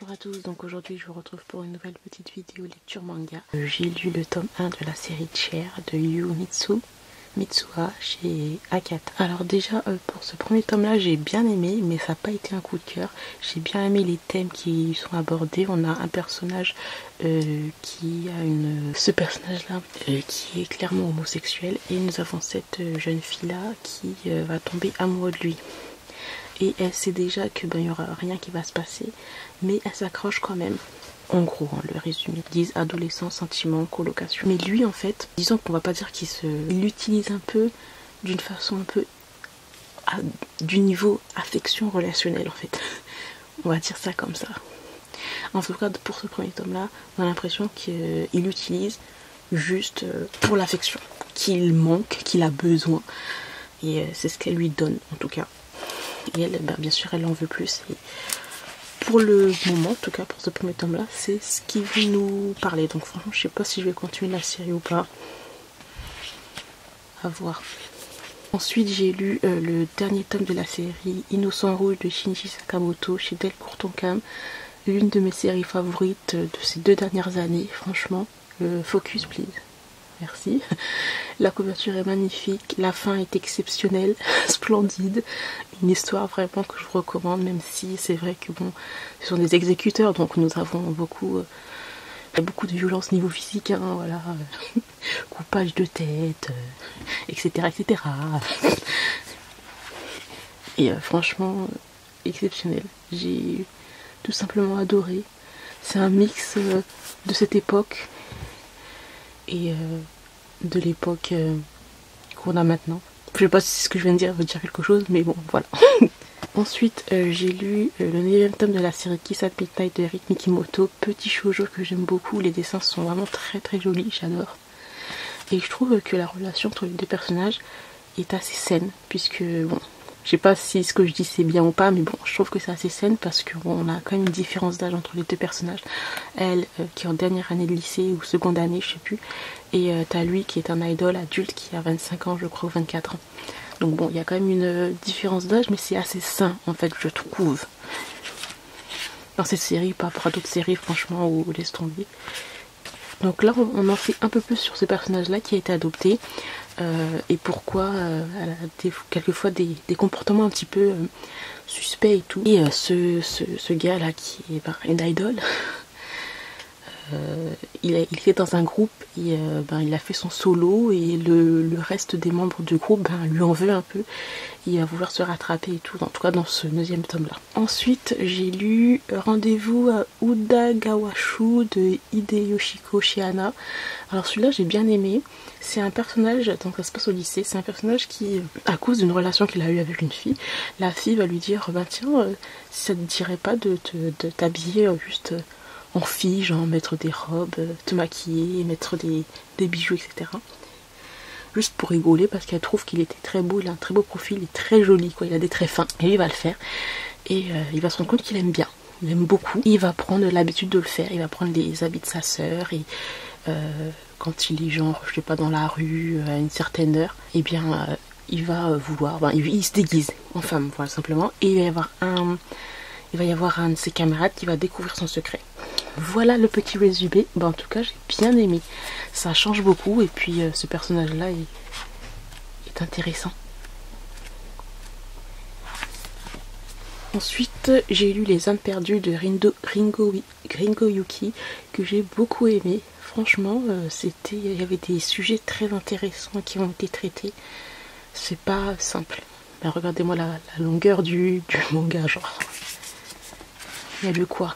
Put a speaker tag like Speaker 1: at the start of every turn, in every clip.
Speaker 1: Bonjour à tous, donc aujourd'hui je vous retrouve pour une nouvelle petite vidéo lecture manga. J'ai lu le tome 1 de la série Chair de Yu Mitsuha chez Akata. Alors déjà pour ce premier tome là j'ai bien aimé, mais ça n'a pas été un coup de cœur. J'ai bien aimé les thèmes qui sont abordés. On a un personnage ce personnage là qui est clairement homosexuel, et nous avons cette jeune fille là qui va tomber amoureuse de lui. Et elle sait déjà que il y aura rien qui va se passer, mais elle s'accroche quand même. En gros, le résumé, ils disent adolescent, sentiment, colocation. Mais lui, en fait, disons qu'on va pas dire il l'utilise un peu d'une façon un peu du niveau affection relationnelle, en fait. On va dire ça comme ça. En tout cas, pour ce premier tome-là, on a l'impression qu'il l'utilise juste pour l'affection, qu'il manque, qu'il a besoin. Et c'est ce qu'elle lui donne, en tout cas. Et elle, bien sûr, elle en veut plus. Et pour le moment, en tout cas pour ce premier tome là, c'est ce qui veut nous parler. Donc franchement, je sais pas si je vais continuer la série ou pas. À voir. Ensuite, j'ai lu le dernier tome de la série Innocent Rouge de Shinji Sakamoto chez Delcourt Tonkam. L'une de mes séries favorites de ces 2 dernières années. Franchement, focus please. Merci. La couverture est magnifique, la fin est exceptionnelle, splendide. Une histoire vraiment que je vous recommande, même si c'est vrai que bon, ce sont des exécuteurs, donc nous avons beaucoup de violence niveau physique, hein, voilà, coupage de tête, etc., etc. Et franchement, exceptionnel. J'ai tout simplement adoré. C'est un mix de cette époque et de l'époque qu'on a maintenant. Je sais pas si ce que je viens de dire veut dire quelque chose, mais bon, voilà. Ensuite, j'ai lu le 9e tome de la série Kiss at Midnight de Eric Mikimoto. Petit shoujo que j'aime beaucoup, les dessins sont vraiment très très jolis, j'adore. Et je trouve que la relation entre les 2 personnages est assez saine, puisque bon, je sais pas si ce que je dis c'est bien ou pas, mais bon, je trouve que c'est assez saine parce qu'on a quand même une différence d'âge entre les 2 personnages. Elle qui est en dernière année de lycée ou seconde année, je sais plus, et t'as lui qui est un idol adulte qui a 25 ans je crois, ou 24 ans. Donc bon, il y a quand même une différence d'âge, mais c'est assez sain en fait, je trouve. Dans cette série, par rapport à d'autres séries franchement, où laisse tomber. Donc là on en sait un peu plus sur ce personnage là qui a été adopté. Et pourquoi elle a quelquefois des comportements un petit peu suspects et tout. Et ce gars là qui est une idol, il est dans un groupe et il a fait son solo, et le reste des membres du groupe lui en veut un peu. Il va vouloir se rattraper et tout, en tout cas dans ce 9e tome là. Ensuite j'ai lu Rendez-vous à Udagawashu de Hideyoshiko Shiana. Alors celui-là j'ai bien aimé. C'est un personnage, donc ça se passe au lycée, c'est un personnage qui, à cause d'une relation qu'il a eue avec une fille, la fille va lui dire tiens, si ça te dirait pas de t'habiller juste en fille, genre mettre des robes, te maquiller, mettre des bijoux, etc. Juste pour rigoler, parce qu'elle trouve qu'il était très beau, il a un très beau profil, il est très joli, quoi, il a des traits fins, et il va le faire. Et il va se rendre compte qu'il aime bien, il aime beaucoup. Il va prendre l'habitude de le faire, il va prendre les habits de sa sœur, et quand il est genre, je sais pas, dans la rue, à une certaine heure, et bien il va vouloir, il se déguise en femme, voilà, simplement, et il va y avoir un de ses camarades qui va découvrir son secret. Voilà le petit résumé. En tout cas j'ai bien aimé, ça change beaucoup, et puis ce personnage là est intéressant. Ensuite j'ai lu Les âmes perdues de Ringo Yuki, que j'ai beaucoup aimé. Franchement il y avait des sujets très intéressants qui ont été traités. C'est pas simple. Regardez-moi la longueur du manga, genre il y a lu quoi.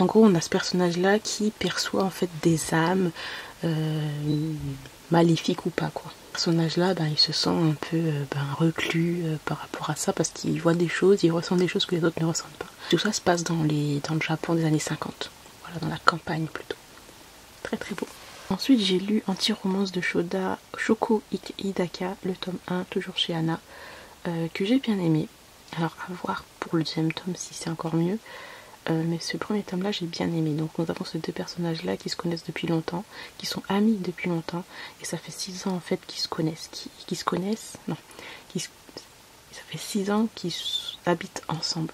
Speaker 1: En gros, on a ce personnage-là qui perçoit en fait des âmes maléfiques ou pas, quoi. Ce personnage-là, il se sent un peu reclus par rapport à ça, parce qu'il voit des choses, il ressent des choses que les autres ne ressentent pas. Tout ça se passe dans le Japon des années 50. Voilà, dans la campagne plutôt. Très très beau. Ensuite, j'ai lu Anti-romance de Shoko Hidaka, le tome 1, toujours chez Anna, que j'ai bien aimé. Alors, à voir pour le 2e tome si c'est encore mieux. Mais ce premier tome là j'ai bien aimé. Donc nous avons ces 2 personnages là qui se connaissent depuis longtemps, qui sont amis depuis longtemps, et ça fait 6 ans en fait qu'ils se connaissent, ça fait 6 ans qu'ils habitent ensemble.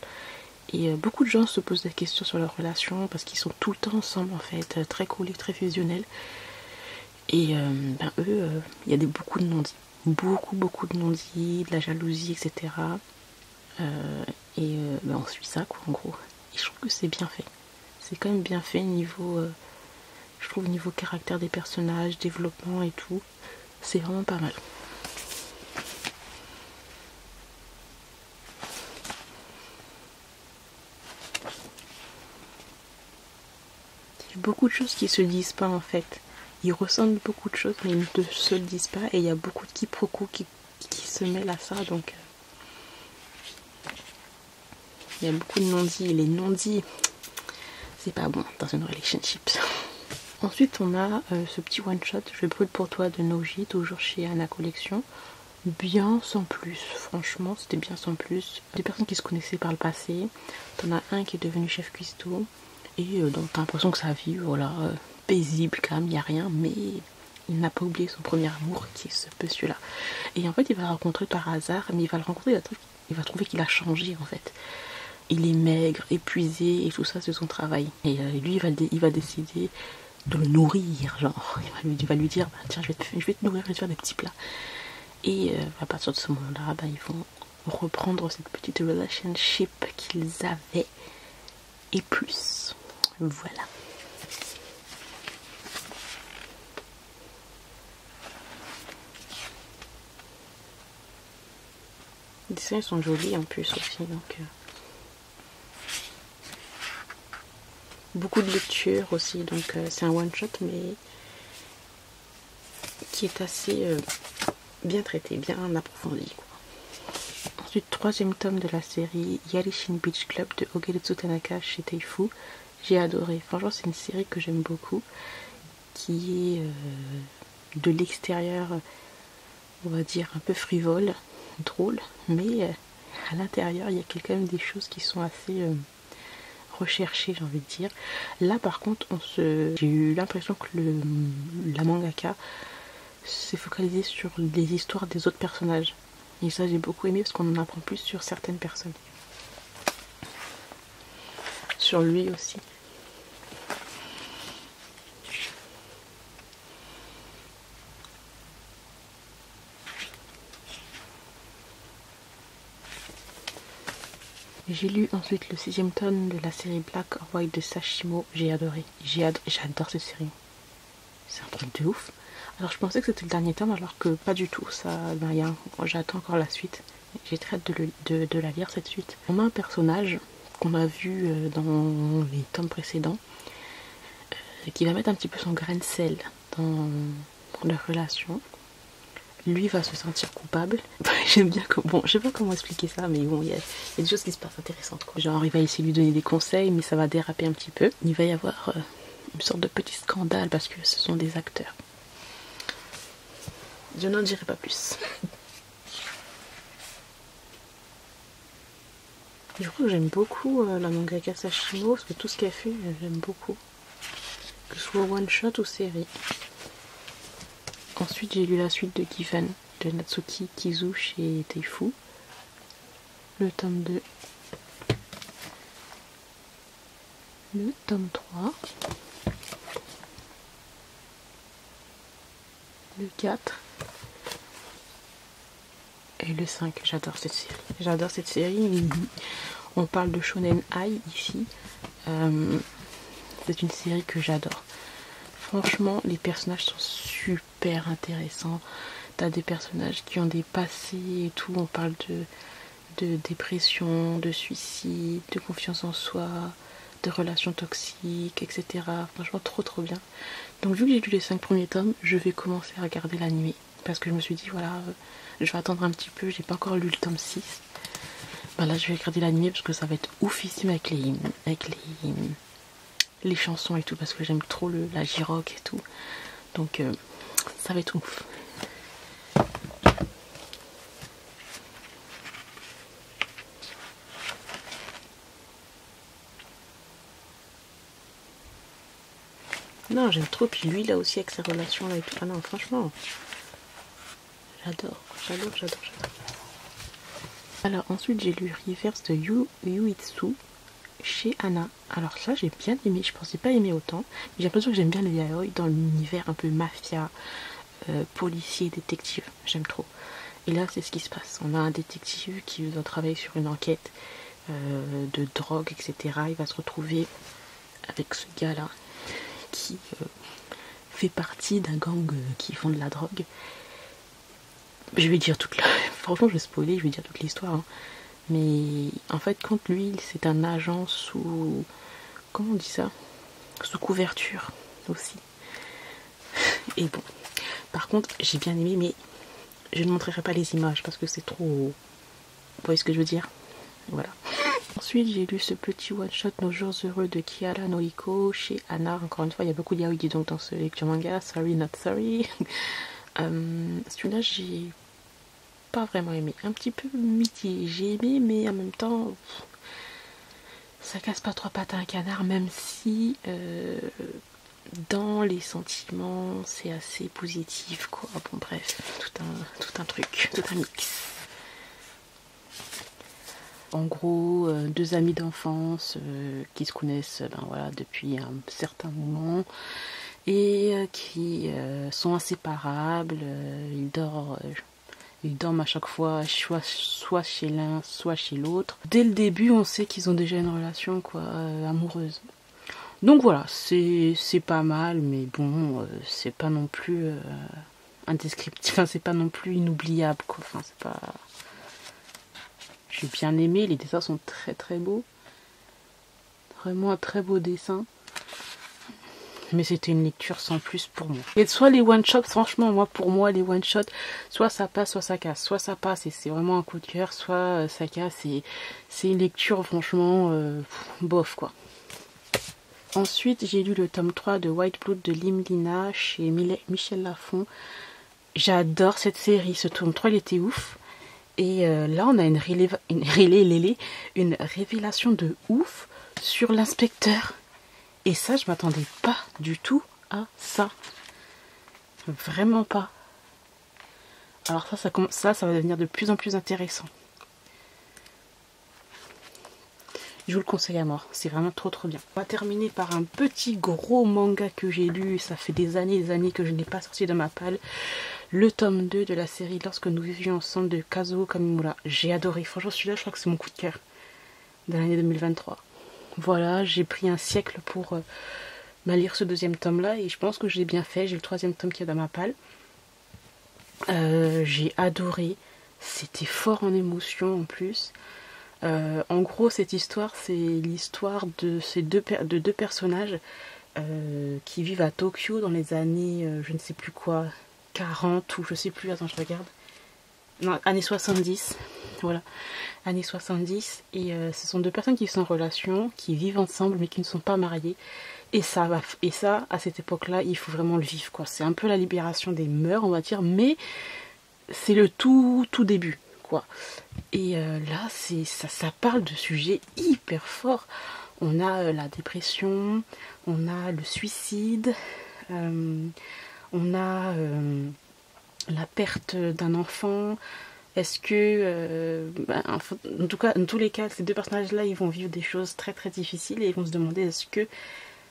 Speaker 1: Et beaucoup de gens se posent des questions sur leur relation parce qu'ils sont tout le temps ensemble en fait, très collés, très fusionnels. Et eux, il y a beaucoup de non-dits. Beaucoup de non-dits, de la jalousie, etc. On suit ça quoi en gros. Et je trouve que c'est bien fait. C'est quand même bien fait niveau, je trouve niveau caractère des personnages, développement et tout. C'est vraiment pas mal. Il y a beaucoup de choses qui se disent pas en fait. Ils ressentent beaucoup de choses mais ils ne se le disent pas et il y a beaucoup de quiproquos qui se mêlent à ça donc il y a beaucoup de non-dits et les non-dits c'est pas bon dans une relationship. Ensuite on a ce petit one shot Je brûle pour toi de Noji, toujours chez Anna Collection. Bien sans plus, franchement c'était bien sans plus. Des personnes qui se connaissaient par le passé, t'en as un qui est devenu chef cuistot et donc t'as l'impression que sa vie voilà paisible, calme, y a rien, mais il n'a pas oublié son premier amour qui est ce monsieur-là. Et en fait il va le rencontrer par hasard, mais il va le rencontrer, il va trouver qu'il a changé en fait. Il est maigre, épuisé et tout ça c'est son travail. Et lui il va décider de le nourrir, genre il va lui dire bah, tiens je vais te nourrir, je vais te faire des petits plats. Et à partir de ce moment-là, bah, ils vont reprendre cette petite relationship qu'ils avaient et plus. Voilà. Les dessins sont jolis en plus aussi, donc beaucoup de lecture aussi, donc c'est un one shot mais qui est assez bien traité, bien approfondi quoi. Ensuite, 3e tome de la série Yarishin Beach Club de Ogeretsu Tanaka chez Teifu. J'ai adoré, franchement c'est une série que j'aime beaucoup, qui est de l'extérieur on va dire un peu frivole, drôle, mais à l'intérieur il y a quand même des choses qui sont assez recherchées, j'ai envie de dire. Là par contre j'ai eu l'impression que la mangaka s'est focalisée sur les histoires des autres personnages. Et ça j'ai beaucoup aimé parce qu'on en apprend plus sur certaines personnes. Sur lui aussi. J'ai lu ensuite le 6e tome de la série Black or White de Sashimo. J'ai adoré. J'adore cette série. C'est un truc de ouf. Alors je pensais que c'était le dernier tome alors que pas du tout. J'attends encore la suite. J'ai très hâte de la lire cette suite. On a un personnage qu'on a vu dans les tomes précédents qui va mettre un petit peu son grain de sel dans leur relation. Lui va se sentir coupable. J'aime bien bon, je sais pas comment expliquer ça, mais bon, il y a des choses qui se passent intéressantes quoi. Genre il va essayer de lui donner des conseils, mais ça va déraper un petit peu. Il va y avoir une sorte de petit scandale parce que ce sont des acteurs. Je n'en dirai pas plus. Je crois que j'aime beaucoup la mangaka Sashimo parce que tout ce qu'elle fait, j'aime beaucoup. Que ce soit one shot ou série. Ensuite, j'ai lu la suite de Given de Natsuki Kizu chez Teifu. Le tome 2. Le tome 3. Le 4. Et le 5. J'adore cette série. J'adore cette série. On parle de Shonen Ai ici. C'est une série que j'adore. Franchement, les personnages sont super intéressants. T'as des personnages qui ont des passés et tout. On parle de dépression, de suicide, de confiance en soi, de relations toxiques, etc. Franchement, trop bien. Donc vu que j'ai lu les 5 premiers tomes, je vais commencer à regarder l'anime. Parce que je me suis dit, voilà, je vais attendre un petit peu. J'ai pas encore lu le tome 6. Bah là, je vais regarder l'anime parce que ça va être oufissime avec les chansons et tout, parce que j'aime trop la J-Rock et tout. Donc ça va être ouf. Non, j'aime trop. Puis lui, là aussi, avec ses relations là et tout. Ah non, franchement, j'adore. Alors ensuite j'ai lu Reverse de Yuitsu chez Anna. Alors ça j'ai bien aimé, je pensais pas aimer autant. J'ai l'impression que j'aime bien les yaoi dans l'univers un peu mafia, policier, détective. J'aime trop. Et là c'est ce qui se passe. On a un détective qui doit travailler sur une enquête de drogue, etc. Il va se retrouver avec ce gars-là qui fait partie d'un gang qui font de la drogue. Je vais dire toute la... Franchement, je vais spoiler, je vais dire toute l'histoire. Hein. Mais en fait, quand lui, c'est un agent sous... Comment on dit ça? Sous couverture aussi. Et bon. Par contre, j'ai bien aimé, mais je ne montrerai pas les images parce que c'est trop... Vous voyez ce que je veux dire? Voilà. Ensuite, j'ai lu ce petit one-shot Nos jours heureux de Kiara Noiko chez Anna. Encore une fois, il y a beaucoup de yaoi donc dans ce lecture manga. Sorry, not sorry. Celui-là, j'ai pas vraiment aimé. Un petit peu mitigé. J'ai aimé, mais en même temps, ça casse pas trois pattes à un canard, même si dans les sentiments, c'est assez positif, quoi. Bon, bref, tout un truc, tout un mix. En gros, deux amis d'enfance qui se connaissent voilà, depuis un certain moment et qui sont inséparables. Ils dorment à chaque fois, soit chez l'un, soit chez l'autre. Dès le début, on sait qu'ils ont déjà une relation quoi, amoureuse. Donc voilà, c'est pas mal, mais bon, c'est pas non plus indescriptible, enfin c'est pas non plus inoubliable quoi. Enfin c'est pas... J'ai bien aimé, les dessins sont très très beaux. Vraiment un très beau dessin. Mais c'était une lecture sans plus pour moi. Et soit les one-shots, franchement, pour moi, les one-shots, soit ça passe, soit ça casse. Soit ça passe et c'est vraiment un coup de cœur, soit ça casse et c'est une lecture, franchement, bof, quoi. Ensuite, j'ai lu le tome 3 de White Blood de Limlina chez Michel Lafon. J'adore cette série, ce tome 3, il était ouf. Et là, on a une révélation de ouf sur l'inspecteur. Et ça, je m'attendais pas du tout à ça. Vraiment pas. Alors ça va devenir de plus en plus intéressant. Je vous le conseille à mort. C'est vraiment trop trop bien. On va terminer par un petit gros manga que j'ai lu. Ça fait des années que je n'ai pas sorti de ma palle. Le tome 2 de la série Lorsque nous vivions ensemble de Kazuo Kamimura. J'ai adoré. Franchement, celui-là, je crois que c'est mon coup de cœur de l'année 2023. Voilà, j'ai pris un siècle pour lire ce deuxième tome-là et je pense que je l'ai bien fait. J'ai le troisième tome qui est dans ma palle. J'ai adoré. C'était fort en émotion en plus. En gros, cette histoire, c'est l'histoire de deux personnages qui vivent à Tokyo dans les années, je ne sais plus quoi, 40 ou je sais plus, attends, je regarde. Non, années 70, voilà, années 70. Et ce sont deux personnes qui sont en relation, qui vivent ensemble mais qui ne sont pas mariées. Et ça, à cette époque-là, il faut vraiment le vivre, quoi. C'est un peu la libération des mœurs, on va dire, mais c'est le tout début. Quoi. Et là, ça parle de sujets hyper forts. On a la dépression, on a le suicide, on a la perte d'un enfant. Est-ce que, en tout cas, dans tous les cas, ces deux personnages-là, ils vont vivre des choses très très difficiles et ils vont se demander est-ce que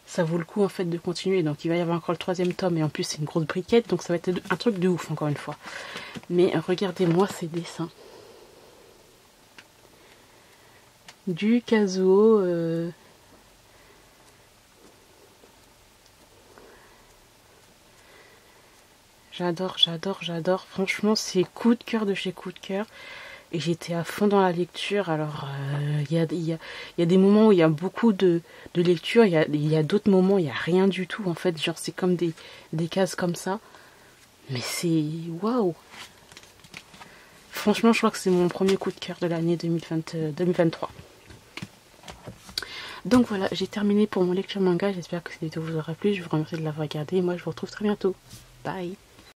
Speaker 1: ça vaut le coup en fait de continuer. Donc il va y avoir encore le troisième tome et en plus c'est une grosse briquette, donc ça va être un truc de ouf encore une fois. Mais regardez-moi ces dessins. Du Kazuo, j'adore. Franchement, c'est coup de cœur de chez coup de cœur. Et j'étais à fond dans la lecture. Alors, il y a des moments où il y a beaucoup de lecture. Il y a d'autres moments où il n'y a rien du tout. En fait, genre, c'est comme des cases comme ça. Mais c'est... Waouh! Franchement, je crois que c'est mon premier coup de cœur de l'année 2023. Donc voilà, j'ai terminé pour mon lecture manga. J'espère que cette vidéo vous aura plu. Je vous remercie de l'avoir regardé. Et moi, je vous retrouve très bientôt. Bye!